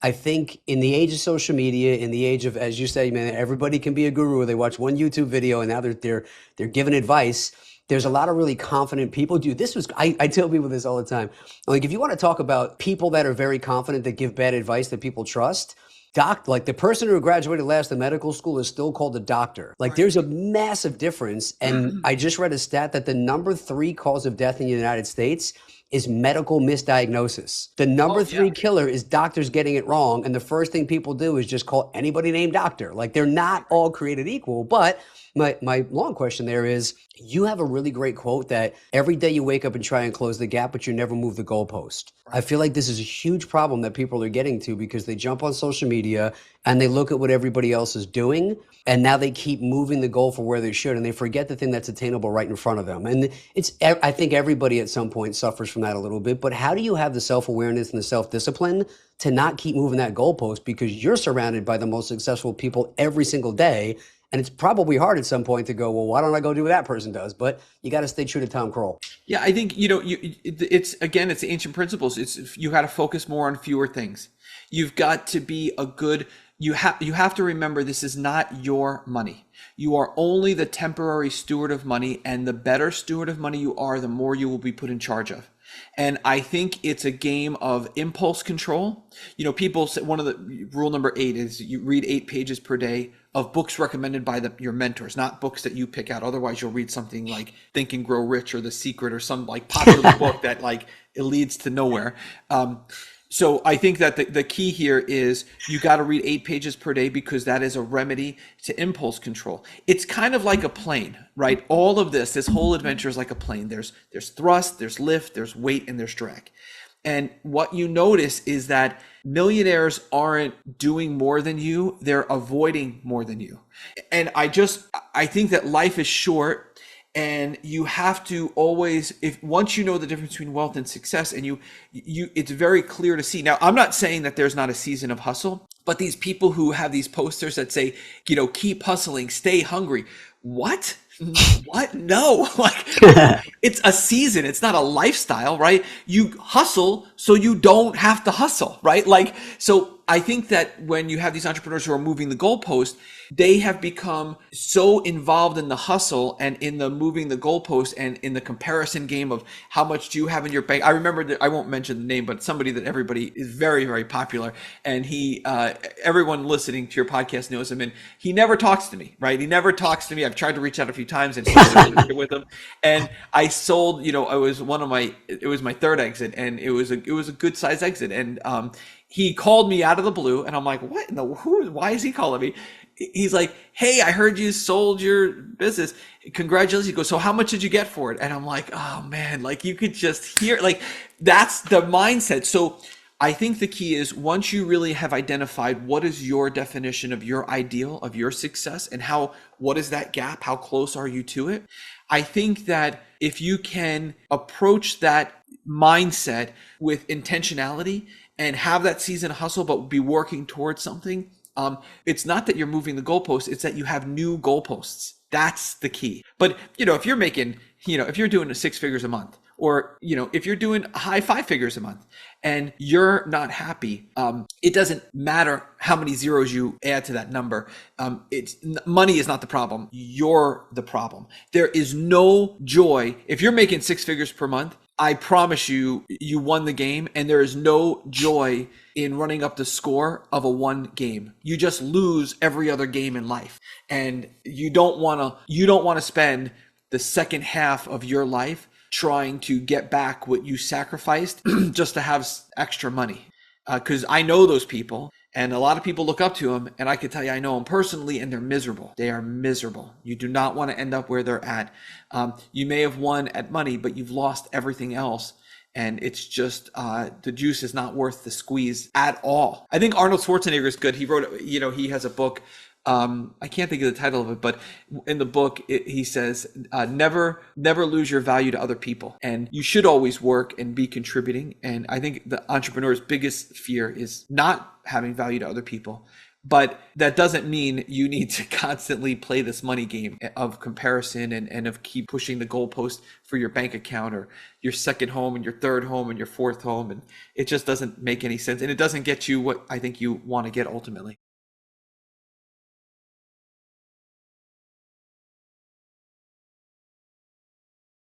I think in the age of social media, in the age of, as you say, man, everybody can be a guru. They watch one YouTube video and now they're giving advice. There's a lot of really confident people. Dude, I tell people this all the time. Like, if you want to talk about people that are very confident that give bad advice that people trust, like the person who graduated last in medical school is still called a doctor. Like, Right. there's a massive difference. And I just read a stat that the number three cause of death in the United States is medical misdiagnosis. The number Oh yeah. three killer is doctors getting it wrong. And the first thing people do is just call anybody named doctor. Like, they're not all created equal. But my long question there is, you have a really great quote that every day you wake up and try and close the gap, but you never move the goalpost. I Right. feel like this is a huge problem that people are getting to because they jump on social media and they look at what everybody else is doing, and now they keep moving the goal for where they should, and they forget the thing that's attainable right in front of them. And I think everybody at some point suffers from that a little bit, but how do you have the self-awareness and the self-discipline to not keep moving that goalpost because you're surrounded by the most successful people every single day? And it's probably hard at some point to go, well, why don't I go do what that person does? But you got to stay true to Tom Kroll. Yeah, I think it's again, it's the ancient principles. It's you got to focus more on fewer things. You've got to be a good. You have to remember this is not your money. You are only the temporary steward of money, and the better steward of money you are, the more you will be put in charge of. And I think it's a game of impulse control. People say one of the rule number 8 is you read 8 pages per day of books recommended by your mentors, not books that you pick out. Otherwise, you'll read something like Think and Grow Rich or The Secret or some like popular book that like it leads to nowhere. So I think that the key here is you got to read 8 pages per day because that is a remedy to impulse control. It's kind of like a plane, right? All of this whole adventure is like a plane. There's thrust, there's lift, there's weight, and there's drag. And what you notice is that millionaires aren't doing more than you, they're avoiding more than you. And I think that life is short, and you have to always, if once you know the difference between wealth and success, and you it's very clear to see. Now, I'm not saying that there's not a season of hustle, but these people who have these posters that say, keep hustling, stay hungry. What? What? No. Like, it's a season. It's not a lifestyle, right? You hustle so you don't have to hustle, right? Like, so I think that when you have these entrepreneurs who are moving the goalpost, they have become so involved in the hustle and in the moving the goalpost and in the comparison game of how much do you have in your bank. I remember that, I won't mention the name, but somebody that everybody is very, very popular. And everyone listening to your podcast knows him, and he never talks to me, right? He never talks to me. I've tried to reach out a few times and with him. And I sold, it was my third exit, and it was a good size exit. And, he called me out of the blue, and I'm like, what? No, why is he calling me? He's like, hey, I heard you sold your business. Congratulations. He goes, so how much did you get for it? And I'm like, oh man, like you could just hear, like that's the mindset. So I think the key is once you really have identified what is your definition of your ideal, of your success, and what is that gap? How close are you to it? I think that if you can approach that mindset with intentionality and have that season hustle, but be working towards something, it's not that you're moving the goalposts, it's that you have new goalposts. That's the key. But, if you're making, if you're doing 6 figures a month, or, if you're doing high 5 figures a month and you're not happy, it doesn't matter how many zeros you add to that number. Money is not the problem. You're the problem. There is no joy. If you're making 6 figures per month, I promise you, you won the game, and there is no joy in running up the score of a one game. You just lose every other game in life. And you don't want to spend the second half of your life trying to get back what you sacrificed just to have extra money. Because I know those people, and a lot of people look up to them, and I can tell you I know them personally, and they're miserable. They are miserable. You do not want to end up where they're at. You may have won at money, but you've lost everything else. And it's just, the juice is not worth the squeeze at all. I think Arnold Schwarzenegger is good. He wrote, he has a book. I can't think of the title of it, but in the book, he says, never lose your value to other people. And you should always work and be contributing. And I think the entrepreneur's biggest fear is not having value to other people, But that doesn't mean you need to constantly play this money game of comparison and of keep pushing the goalpost for your bank account or your second home and your third home and your fourth home. And it just doesn't make any sense. And it doesn't get you what I think you want to get ultimately.